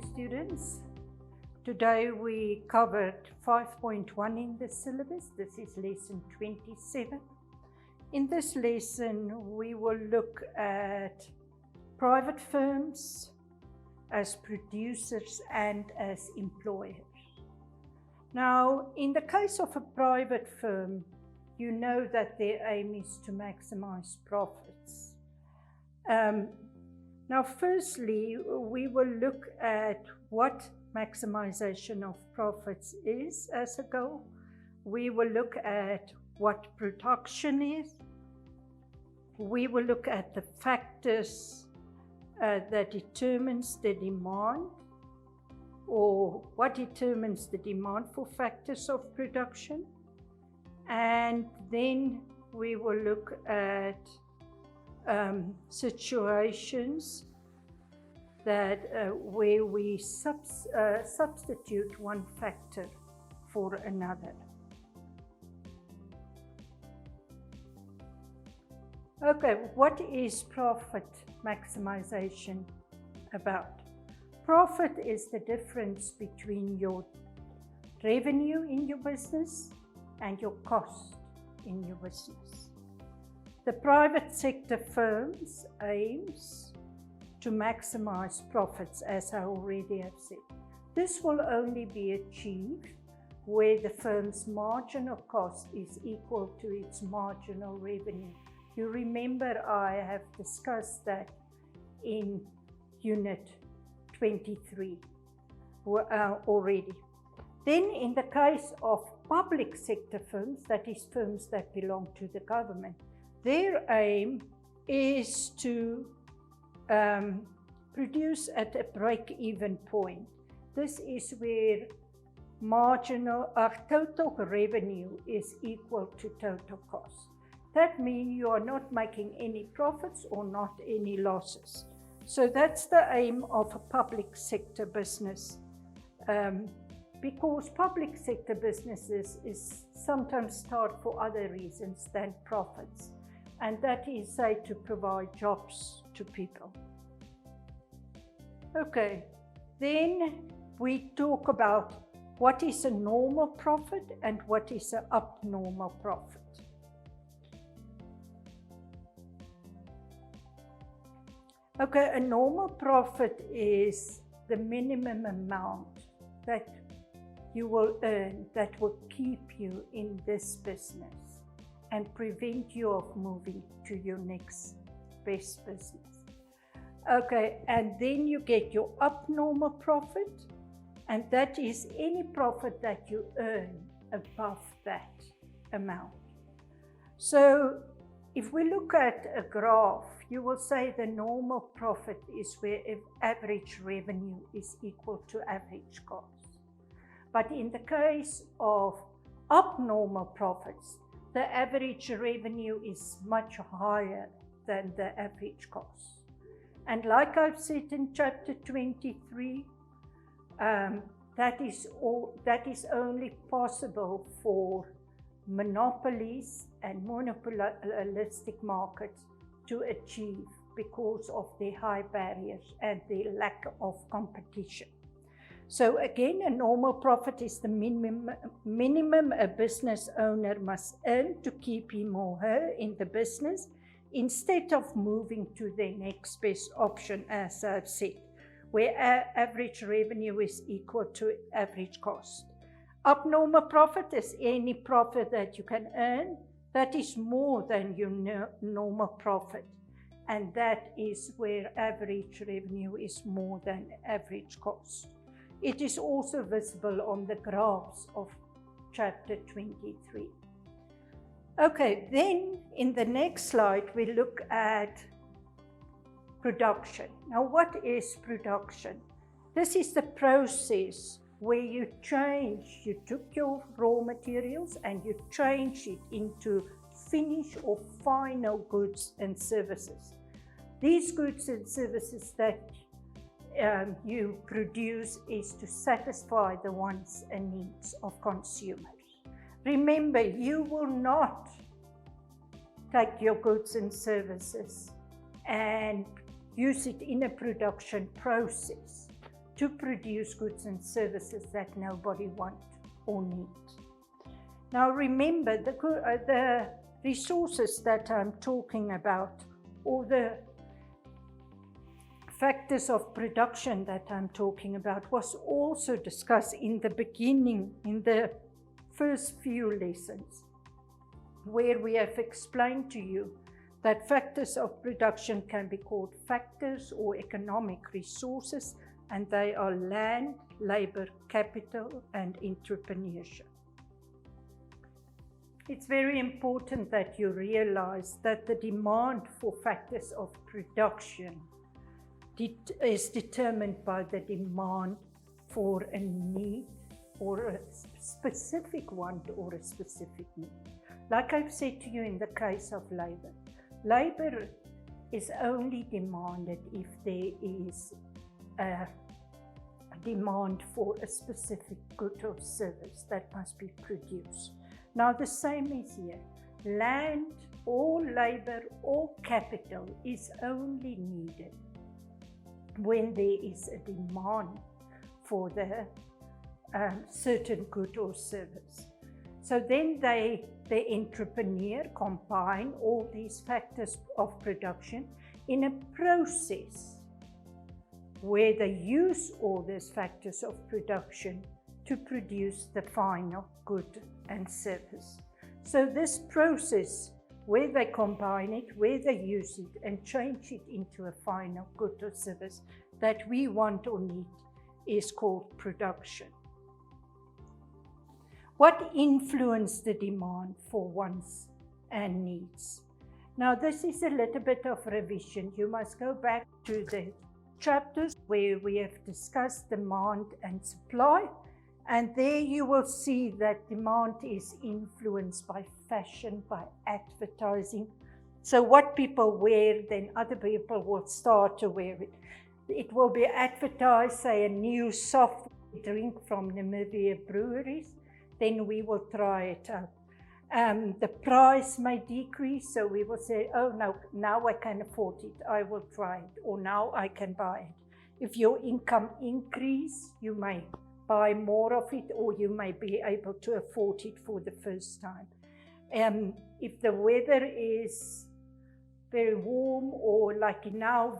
students. Today we covered 5.1 in the syllabus. This is lesson 27. In this lesson we will look at private firms as producers and as employers. Now, in the case of a private firm, you know that their aim is to maximize profits. Now, firstly, we will look at what maximization of profits is as a goal. We will look at what production is. We will look at the factors that determines the demand, or what determines the demand for factors of production. And then we will look at situations that where we substitute one factor for another. Okay, what is profit maximization about? Profit is the difference between your revenue in your business and your cost in your business. The private sector firms aims to maximize profits, as I already have said. This will only be achieved where the firm's marginal cost is equal to its marginal revenue. You remember I have discussed that in Unit 23 already. Then in the case of public sector firms, that is firms that belong to the government, their aim is to produce at a break-even point. This is where total revenue is equal to total cost. That means you are not making any profits or not any losses. So that's the aim of a public sector business. Because public sector businesses is sometimes start for other reasons than profits. And that is, say, to provide jobs to people. Okay, then we talk about what is a normal profit and what is an abnormal profit. Okay, a normal profit is the minimum amount that you will earn that will keep you in this business and prevent you of moving to your next best business. Okay, and then you get your abnormal profit, and that is any profit that you earn above that amount. So if we look at a graph, you will say the normal profit is where average revenue is equal to average cost. But in the case of abnormal profits, the average revenue is much higher than the average cost. And like I've said in chapter 23, that is only possible for monopolies and monopolistic markets to achieve because of their high barriers and their lack of competition. So again, a normal profit is the minimum a business owner must earn to keep him or her in the business instead of moving to their next best option, as I've said, where average revenue is equal to average cost. Abnormal profit is any profit that you can earn that is more than your normal profit, and that is where average revenue is more than average cost. It is also visible on the graphs of chapter 23. Okay, then in the next slide we look at production. Now, what is production? This is the process where you took your raw materials and you change it into finished or final goods and services. These goods and services that you produce is to satisfy the wants and needs of consumers. Remember, you will not take your goods and services and use it in a production process to produce goods and services that nobody wants or needs. Now remember, the resources that I'm talking about, or the factors of production that I'm talking about, was also discussed in the beginning, in the first few lessons, where we have explained to you that factors of production can be called factors or economic resources, and they are land, labor, capital, and entrepreneurship. It's very important that you realize that the demand for factors of production is determined by the demand for a need, or a specific want, or a specific need. Like I've said to you in the case of labor, labor is only demanded if there is a demand for a specific good or service that must be produced. Now the same is here. Land or labor or capital is only needed when there is a demand for the certain good or service. So then the entrepreneur combine all these factors of production in a process where they use all these factors of production to produce the final good and service. So this process, where they combine it, where they use it and change it into a final good or service that we want or need, is called production. What influenced the demand for wants and needs? Now this is a little bit of revision. You must go back to the chapters where we have discussed demand and supply, and there you will see that demand is influenced by fashion, by advertising. So what people wear, then other people will start to wear it. It will be advertised, say, a new soft drink from Namibian breweries, then we will try it out. The price may decrease, so we will say, oh no, now I can afford it, I will try it, or now I can buy it. If your income increase, you may buy more of it, or you may be able to afford it for the first time. If the weather is very warm, or like now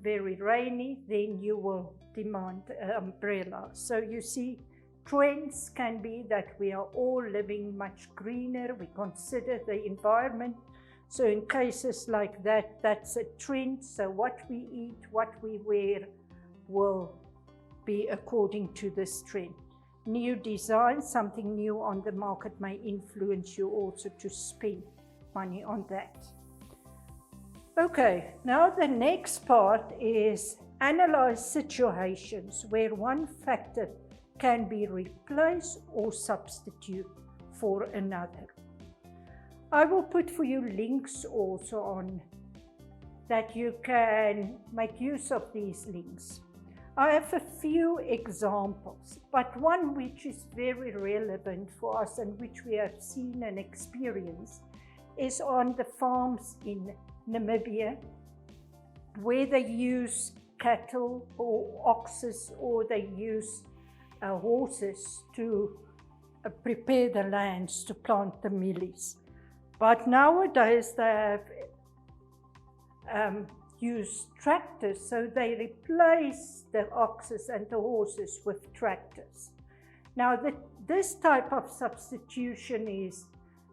very rainy, then you will demand an umbrella. So you see, trends can be that we are all living much greener, we consider the environment. So in cases like that, that's a trend. So what we eat, what we wear will be according to this trend. New design, something new on the market, may influence you also to spend money on that. Okay, now the next part is analyze situations where one factor can be replaced or substitute for another. I will put for you links also on that you can make use of these links. I have a few examples, but one which is very relevant for us and which we have seen and experienced is on the farms in Namibia, where they use cattle or oxes, or they use horses to prepare the lands to plant the mealies. But nowadays they have used tractors, so they replace the oxes and the horses with tractors. Now this type of substitution is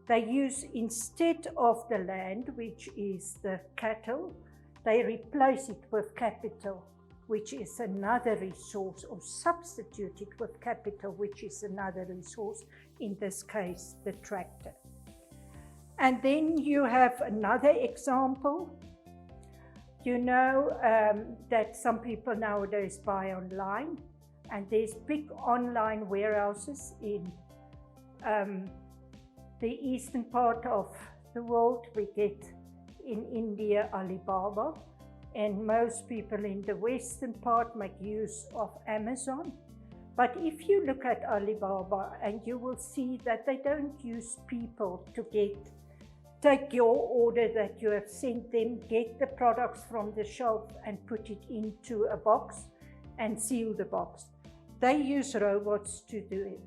they use, instead of the land, which is the cattle, they replace it with capital, which is another resource, or substitute it with capital, which is another resource, in this case the tractor. And then you have another example. You know that some people nowadays buy online, and there's big online warehouses in the eastern part of the world. We get in India Alibaba, and most people in the western part make use of Amazon. But if you look at Alibaba, and you will see that they don't use people to take your order that you have sent them, get the products from the shelf and put it into a box. and seal the box. They use robots to do it.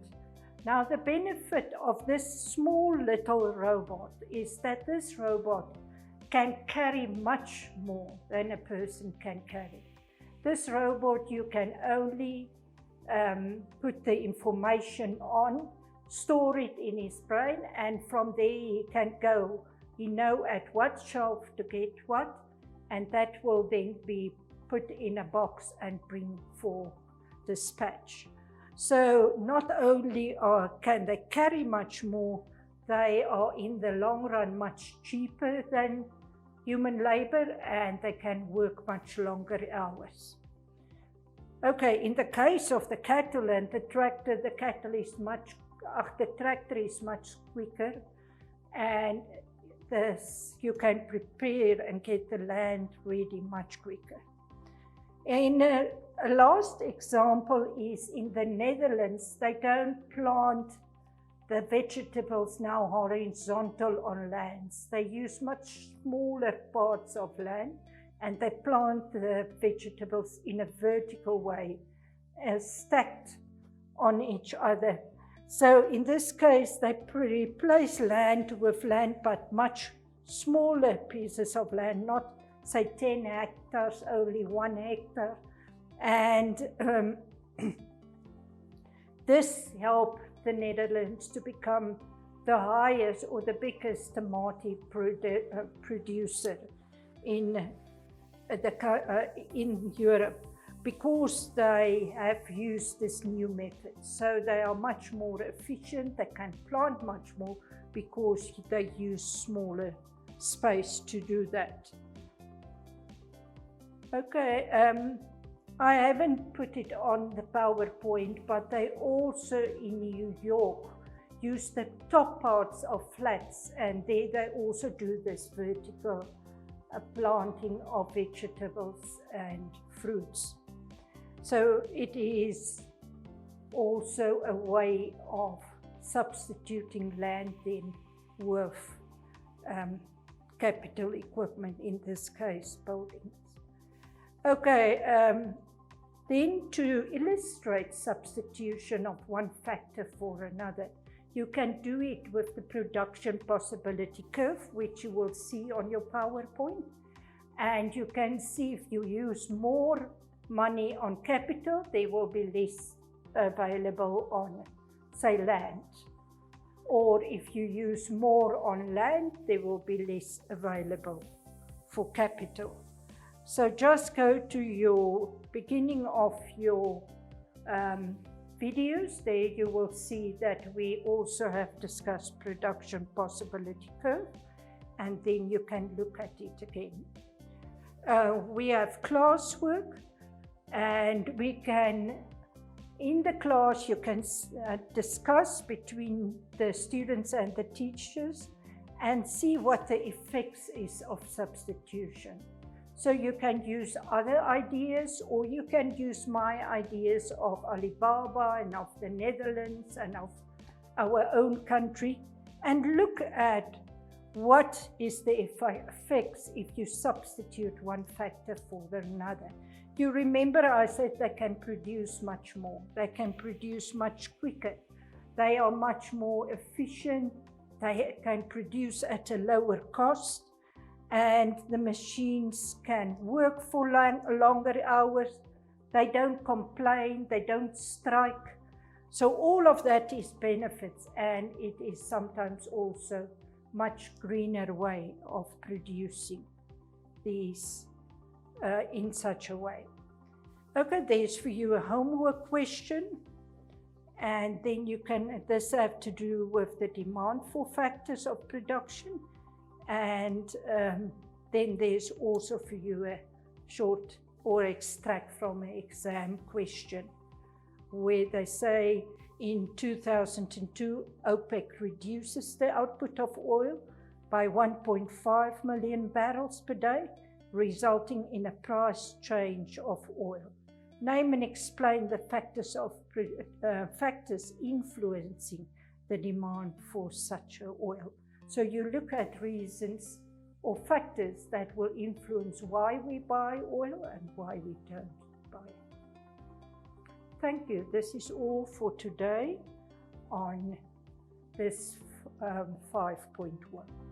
Now, the benefit of this small little robot is that this robot can carry much more than a person can carry. This robot you can only put the information on, store it in his brain, and from there he can go. He knows at what shelf to get what, and that will then be put in a box and bring for dispatch. So not only can they carry much more, they are in the long run much cheaper than human labor, and they can work much longer hours. Okay, in the case of the cattle and the tractor, the tractor is much quicker, and you can prepare and get the land ready much quicker. And a last example is in the Netherlands. They don't plant the vegetables now horizontal on lands. They use much smaller parts of land, and they plant the vegetables in a vertical way, stacked on each other. So in this case, they replace land with land, but much smaller pieces of land, not say 10 hectares, only 1 hectare. And this helped the Netherlands to become the highest or the biggest tomato producer in Europe, because they have used this new method. So they are much more efficient, they can plant much more because they use smaller space to do that. Okay, I haven't put it on the PowerPoint, but they also in New York use the top parts of flats, and there they also do this vertical planting of vegetables and fruits. So it is also a way of substituting land then with capital equipment, in this case buildings. Okay, then to illustrate substitution of one factor for another, you can do it with the production possibility curve, which you will see on your PowerPoint. And you can see if you use more money on capital, there will be less available on, say, land. Or if you use more on land, there will be less available for capital. So just go to your beginning of your videos. There you will see that we also have discussed production possibility curve, and then you can look at it again. We have classwork, and we can, in the class, you can discuss between the students and the teachers and see what the effects is of substitution. So you can use other ideas, or you can use my ideas of Alibaba and of the Netherlands and of our own country, and look at what is the effects if you substitute one factor for another. You remember I said they can produce much more. They can produce much quicker. They are much more efficient. They can produce at a lower cost. And the machines can work for longer hours. They don't complain, they don't strike. So all of that is benefits, and it is sometimes also much greener way of producing these in such a way. Okay, there's for you a homework question, and then you can, this have to do with the demand for factors of production. And then there's also for you a short or extract from an exam question where they say in 2002 OPEC reduces the output of oil by 1.5 million barrels per day, resulting in a price change of oil. Name and explain the factors influencing the demand for such oil. So you look at reasons or factors that will influence why we buy oil and why we don't buy it. Thank you. This is all for today on this 5.1.